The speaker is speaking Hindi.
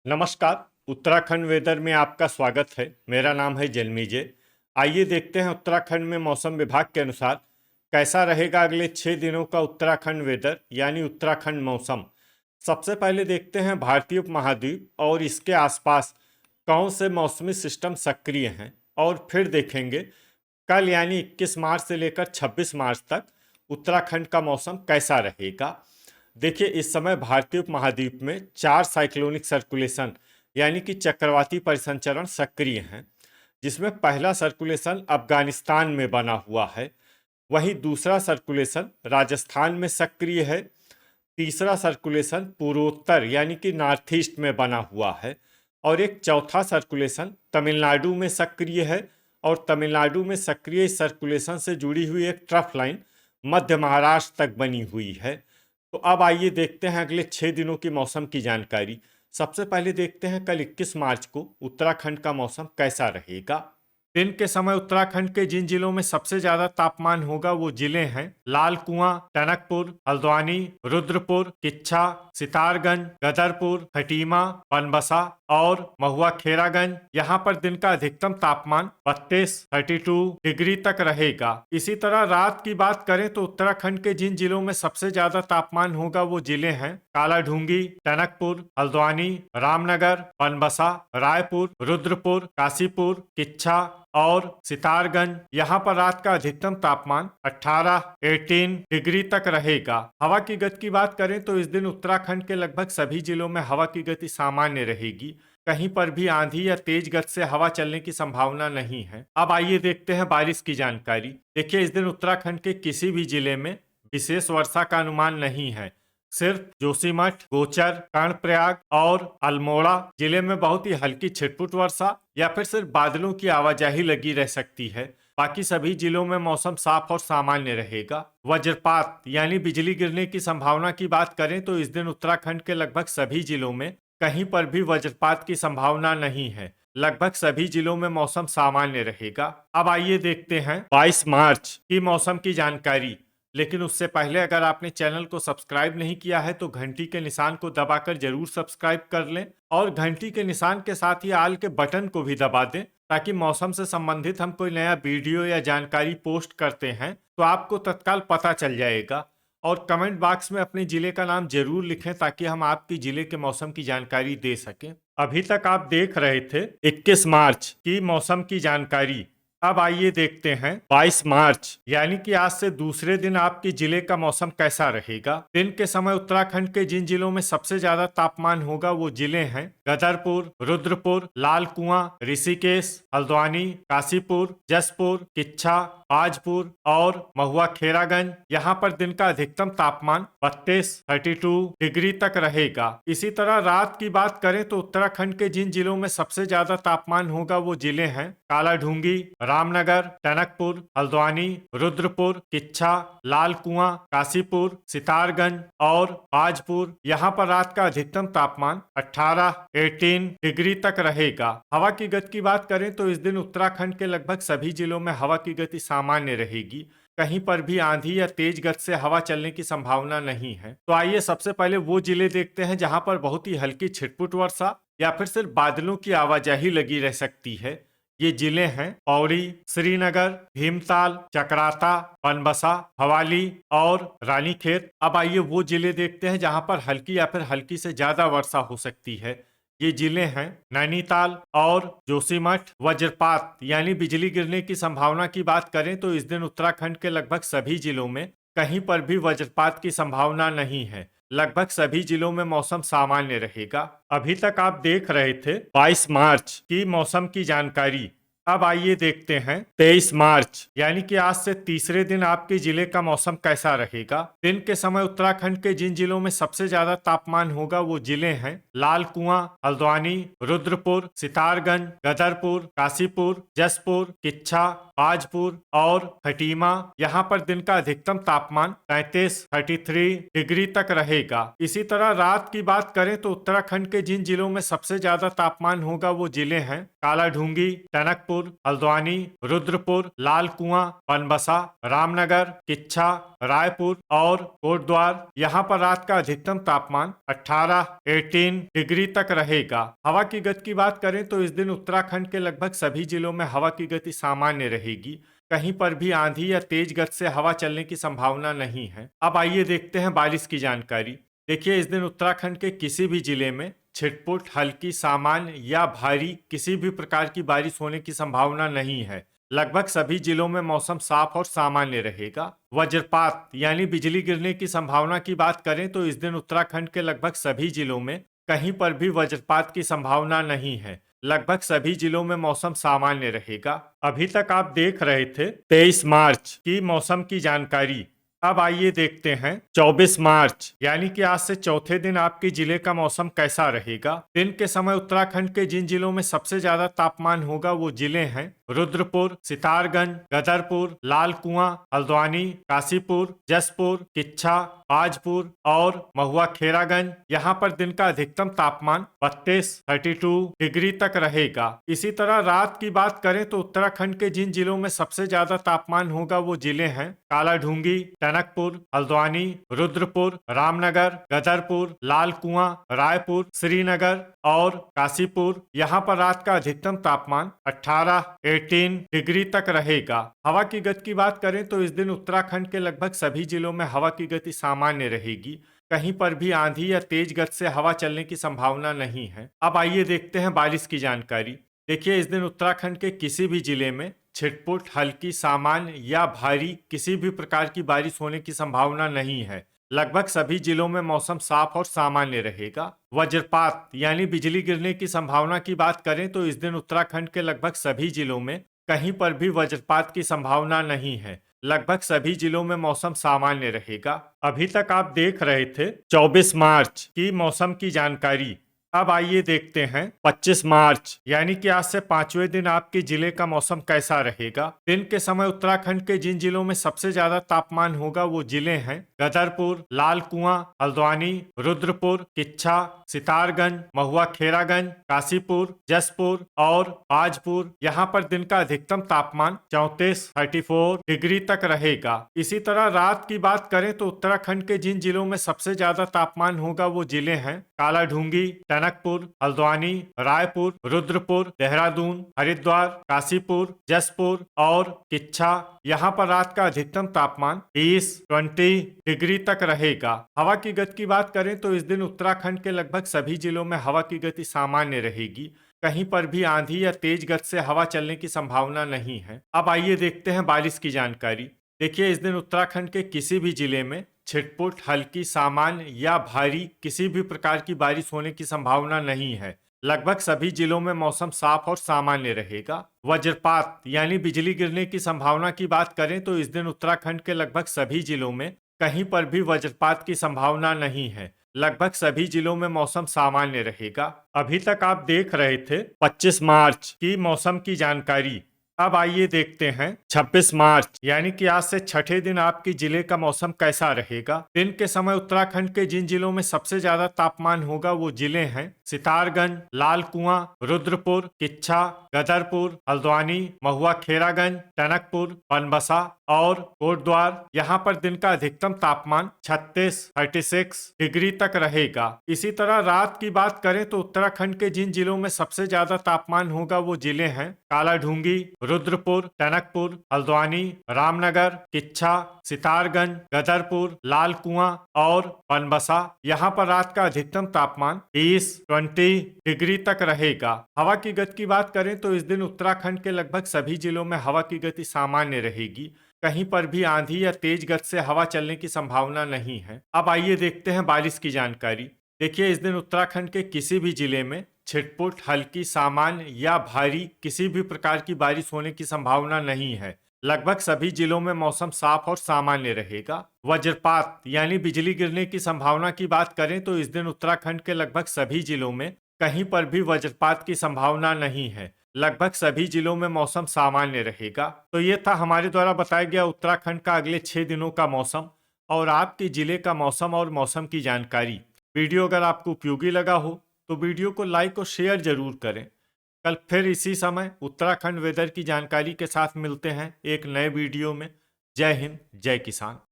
नमस्कार। उत्तराखंड वेदर में आपका स्वागत है। मेरा नाम है जन्मीजय। आइए देखते हैं उत्तराखंड में मौसम विभाग के अनुसार कैसा रहेगा अगले 6 दिनों का उत्तराखंड वेदर यानी उत्तराखंड मौसम। सबसे पहले देखते हैं भारतीय उपमहाद्वीप और इसके आसपास कौन से मौसमी सिस्टम सक्रिय हैं, और फिर देखेंगे कल यानी 21 मार्च से लेकर 26 मार्च तक उत्तराखंड का मौसम कैसा रहेगा। देखिए, इस समय भारतीय उपमहाद्वीप में 4 साइक्लोनिक सर्कुलेशन यानी कि चक्रवाती परिसंचरण सक्रिय हैं, जिसमें पहला सर्कुलेशन अफगानिस्तान में बना हुआ है, वहीं दूसरा सर्कुलेशन राजस्थान में सक्रिय है, तीसरा सर्कुलेशन पूर्वोत्तर यानी कि नॉर्थ ईस्ट में बना हुआ है, और एक चौथा सर्कुलेशन तमिलनाडु में सक्रिय है। और तमिलनाडु में सक्रिय इस सर्कुलेशन से जुड़ी हुई एक ट्रफ लाइन मध्य महाराष्ट्र तक बनी हुई है। तो अब आइए देखते हैं अगले 6 दिनों की मौसम की जानकारी। सबसे पहले देखते हैं कल 21 मार्च को उत्तराखंड का मौसम कैसा रहेगा। दिन के समय उत्तराखंड के जिन जिलों में सबसे ज्यादा तापमान होगा वो जिले हैं लाल कुआं, टनकपुर, हल्द्वानी, रुद्रपुर, किच्छा, सितारगंज, गदरपुर, खटीमा, बनबसा और महुआ खेरागंज। यहाँ पर दिन का अधिकतम तापमान 32 डिग्री तक रहेगा। इसी तरह रात की बात करें तो उत्तराखंड के जिन जिलों में सबसे ज्यादा तापमान होगा वो जिले हैं कालाढूंगी, टनकपुर, हल्द्वानी, रामनगर, बनबसा, रायपुर, रुद्रपुर, काशीपुर, किच्छा और सितारगंज। यहाँ पर रात का अधिकतम तापमान 18 डिग्री तक रहेगा। हवा की गति की बात करें तो इस दिन उत्तराखंड के लगभग सभी जिलों में हवा की गति सामान्य रहेगी। कहीं पर भी आंधी या तेज गति से हवा चलने की संभावना नहीं है। अब आइए देखते हैं बारिश की जानकारी। देखिए, इस दिन उत्तराखंड के किसी भी जिले में विशेष वर्षा का अनुमान नहीं है। सिर्फ जोशीमठ, गोचर, कर्णप्रयाग और अल्मोड़ा जिले में बहुत ही हल्की छिटपुट वर्षा या फिर सिर्फ बादलों की आवाजाही लगी रह सकती है। बाकी सभी जिलों में मौसम साफ और सामान्य रहेगा। वज्रपात यानी बिजली गिरने की संभावना की बात करें तो इस दिन उत्तराखंड के लगभग सभी जिलों में कहीं पर भी वज्रपात की संभावना नहीं है। लगभग सभी जिलों में मौसम सामान्य रहेगा। अब आइए देखते हैं 22 मार्च की मौसम की जानकारी। लेकिन उससे पहले अगर आपने चैनल को सब्सक्राइब नहीं किया है तो घंटी के निशान को दबाकर जरूर सब्सक्राइब कर लें, और घंटी के निशान के साथ ही आल के बटन को भी दबा दें, ताकि मौसम से संबंधित हम कोई नया वीडियो या जानकारी पोस्ट करते हैं तो आपको तत्काल पता चल जाएगा। और कमेंट बॉक्स में अपने जिले का नाम जरूर लिखें ताकि हम आपके जिले के मौसम की जानकारी दे सकें। अभी तक आप देख रहे थे 21 मार्च की मौसम की जानकारी। अब आइए देखते हैं 22 मार्च यानी कि आज से दूसरे दिन आपके जिले का मौसम कैसा रहेगा। दिन के समय उत्तराखंड के जिन जिलों में सबसे ज्यादा तापमान होगा वो जिले हैं गदरपुर, रुद्रपुर, लाल कुआं, ऋषिकेश, हल्द्वानी, काशीपुर, जसपुर, किच्छा, आजपुर और महुआ खेरागंज। यहाँ पर दिन का अधिकतम तापमान 32 डिग्री तक रहेगा। इसी तरह रात की बात करें तो उत्तराखंड के जिन जिलों में सबसे ज्यादा तापमान होगा वो जिले हैं कालाढूंगी, रामनगर, टनकपुर, हल्द्वानी, रुद्रपुर, किच्छा, लाल कुआं, काशीपुर, सितारगंज और आजपुर। यहाँ पर रात का अधिकतम तापमान 18 डिग्री तक रहेगा। हवा की गति की बात करें तो इस दिन उत्तराखंड के लगभग सभी जिलों में हवा की गति सामान्य रहेगी। कहीं पर भी आंधी या तेज गति से हवा चलने की संभावना नहीं है। तो आइए सबसे पहले वो जिले देखते हैं जहां पर बहुत ही हल्की छिटपुट वर्षा या फिर सिर्फ बादलों की आवाजाही लगी रह सकती है। ये जिले हैं पौड़ी, श्रीनगर, भीमताल, चकराता, बनबसा, भवाली और रानीखेत। अब आइए वो जिले देखते हैं जहां पर हल्की या फिर हल्की से ज्यादा वर्षा हो सकती है। ये जिले हैं नैनीताल और जोशीमठ। वज्रपात यानी बिजली गिरने की संभावना की बात करें तो इस दिन उत्तराखंड के लगभग सभी जिलों में कहीं पर भी वज्रपात की संभावना नहीं है। लगभग सभी जिलों में मौसम सामान्य रहेगा। अभी तक आप देख रहे थे 22 मार्च की मौसम की जानकारी। अब आइए देखते हैं 23 मार्च यानी कि आज से तीसरे दिन आपके जिले का मौसम कैसा रहेगा। दिन के समय उत्तराखंड के जिन जिलों में सबसे ज्यादा तापमान होगा वो जिले हैं लाल कुआं, हल्द्वानी, रुद्रपुर, सितारगंज, गदरपुर, काशीपुर, जसपुर, किच्छा, आजपुर और खटीमा। यहाँ पर दिन का अधिकतम तापमान 33 डिग्री तक रहेगा। इसी तरह रात की बात करें तो उत्तराखंड के जिन जिलों में सबसे ज्यादा तापमान होगा वो जिले हैं कालाढूंगी, टनकपुर, हल्द्वानी, रुद्रपुर, लाल कुआं, बनबसा, रामनगर, किच्छा, रायपुर और कोटद्वार। यहाँ पर रात का अधिकतम तापमान 18 डिग्री तक रहेगा। हवा की गति की बात करें तो इस दिन उत्तराखंड के लगभग सभी जिलों में हवा की गति सामान्य रहेगी। कहीं पर भी आंधी या तेज गति से हवा चलने की संभावना नहीं है। अब आइए देखते हैं बारिश की जानकारी। देखिए, इस दिन उत्तराखंड के किसी भी जिले में छिटपुट, हल्की, सामान्य या भारी किसी भी प्रकार की बारिश होने की संभावना नहीं है। लगभग सभी जिलों में मौसम साफ और सामान्य रहेगा। वज्रपात यानी बिजली गिरने की संभावना की बात करें तो इस दिन उत्तराखंड के लगभग सभी जिलों में कहीं पर भी वज्रपात की संभावना नहीं है। लगभग सभी जिलों में मौसम सामान्य रहेगा। अभी तक आप देख रहे थे 23 मार्च की मौसम की जानकारी। अब आइए देखते हैं 24 मार्च यानी कि आज से चौथे दिन आपके जिले का मौसम कैसा रहेगा। दिन के समय उत्तराखंड के जिन जिलों में सबसे ज्यादा तापमान होगा वो जिले हैं रुद्रपुर, सितारगंज, गदरपुर, लाल कुआं, हल्द्वानी, काशीपुर, जसपुर, किच्छा, बाजपुर और महुआ खेरागंज। यहाँ पर दिन का अधिकतम तापमान 32 डिग्री तक रहेगा। इसी तरह रात की बात करें तो उत्तराखंड के जिन जिलों में सबसे ज्यादा तापमान होगा वो जिले हैं कालाढूंगी, टनकपुर, हल्द्वानी, रुद्रपुर, रामनगर, गदरपुर, लाल कुआं, रायपुर, श्रीनगर और काशीपुर। यहाँ पर रात का अधिकतम तापमान 18 डिग्री तक रहेगा। हवा की गति की बात करें तो इस दिन उत्तराखंड के लगभग सभी जिलों में हवा की गति सामान्य रहेगी। कहीं पर भी आंधी या तेज गति से हवा चलने की संभावना नहीं है। अब आइए देखते हैं बारिश की जानकारी। देखिए, इस दिन उत्तराखंड के किसी भी जिले में छिटपुट, हल्की, सामान्य या भारी किसी भी प्रकार की बारिश होने की संभावना नहीं है। लगभग सभी जिलों में मौसम साफ और सामान्य रहेगा। वज्रपात यानी बिजली गिरने की संभावना की बात करें तो इस दिन उत्तराखंड के लगभग सभी जिलों में कहीं पर भी वज्रपात की संभावना नहीं है। लगभग सभी जिलों में मौसम सामान्य रहेगा। अभी तक आप देख रहे थे 24 मार्च की मौसम की जानकारी। अब आइए देखते हैं 25 मार्च यानी कि आज से 5वें दिन आपके जिले का मौसम कैसा रहेगा। दिन के समय उत्तराखंड के जिन जिलों में सबसे ज्यादा तापमान होगा वो जिले हैं गदरपुर, लाल कुआं, हल्द्वानी, रुद्रपुर, किच्छा, सितारगंज, महुआ खेरागंज, काशीपुर, जसपुर और बाजपुर। यहाँ पर दिन का अधिकतम तापमान 34 डिग्री तक रहेगा। इसी तरह रात की बात करें तो उत्तराखंड के जिन जिलों में सबसे ज्यादा तापमान होगा वो जिले हैं कालाढूंगी, टनकपुर, हल्द्वानी, रायपुर, रुद्रपुर, देहरादून, हरिद्वार, काशीपुर, जसपुर और किच्छा। यहाँ पर रात का अधिकतम तापमान 20 डिग्री तक रहेगा। हवा की गति की बात करें तो इस दिन उत्तराखंड के लगभग सभी जिलों में हवा की गति सामान्य रहेगी। कहीं पर भी आंधी या तेज गति से हवा चलने की संभावना नहीं है। अब आइए देखते हैं बारिश की जानकारी। देखिए, इस दिन उत्तराखंड के किसी भी जिले में छिटपुट, हल्की, सामान्य या भारी किसी भी प्रकार की बारिश होने की संभावना नहीं है। लगभग सभी जिलों में मौसम साफ और सामान्य रहेगा। वज्रपात यानी बिजली गिरने की संभावना की बात करें तो इस दिन उत्तराखंड के लगभग सभी जिलों में कहीं पर भी वज्रपात की संभावना नहीं है। लगभग सभी जिलों में मौसम सामान्य रहेगा। अभी तक आप देख रहे थे 25 मार्च की मौसम की जानकारी। अब आइए देखते हैं 26 मार्च यानी कि आज से छठे दिन आपके जिले का मौसम कैसा रहेगा। दिन के समय उत्तराखंड के जिन जिलों में सबसे ज्यादा तापमान होगा वो जिले हैं सितारगंज, लाल कुआं, रुद्रपुर, किच्छा, गदरपुर, हल्द्वानी, महुआ खेरागंज, टनकपुर, बनबसा और कोटद्वार। यहाँ पर दिन का अधिकतम तापमान 36 डिग्री तक रहेगा। इसी तरह रात की बात करें तो उत्तराखंड के जिन जिलों में सबसे ज्यादा तापमान होगा वो जिले हैं कालाढूंगी, रुद्रपुर, टनकपुर, हल्द्वानी, रामनगर, किच्छा, सितारगंज, गदरपुर, लाल कुआं और बनबसा। यहाँ पर रात का अधिकतम तापमान 20 डिग्री तक रहेगा। हवा की गति की बात करें तो इस दिन उत्तराखंड के लगभग सभी जिलों में हवा की गति सामान्य रहेगी। कहीं पर भी आंधी या तेज गति से हवा चलने की संभावना नहीं है। अब आइए देखते हैं बारिश की जानकारी। देखिए, इस दिन उत्तराखंड के किसी भी जिले में छिटपुट, हल्की, सामान्य या भारी किसी भी प्रकार की बारिश होने की संभावना नहीं है। लगभग सभी जिलों में मौसम साफ और सामान्य रहेगा। वज्रपात यानी बिजली गिरने की संभावना की बात करें तो इस दिन उत्तराखंड के लगभग सभी जिलों में कहीं पर भी वज्रपात की संभावना नहीं है। लगभग सभी जिलों में मौसम सामान्य रहेगा। तो ये था हमारे द्वारा बताया गया उत्तराखंड का अगले 6 दिनों का मौसम और आपके जिले का मौसम और मौसम की जानकारी। वीडियो अगर आपको उपयोगी लगा हो तो वीडियो को लाइक और शेयर जरूर करें। कल फिर इसी समय उत्तराखंड वेदर की जानकारी के साथ मिलते हैं एक नए वीडियो में। जय हिंद, जय किसान।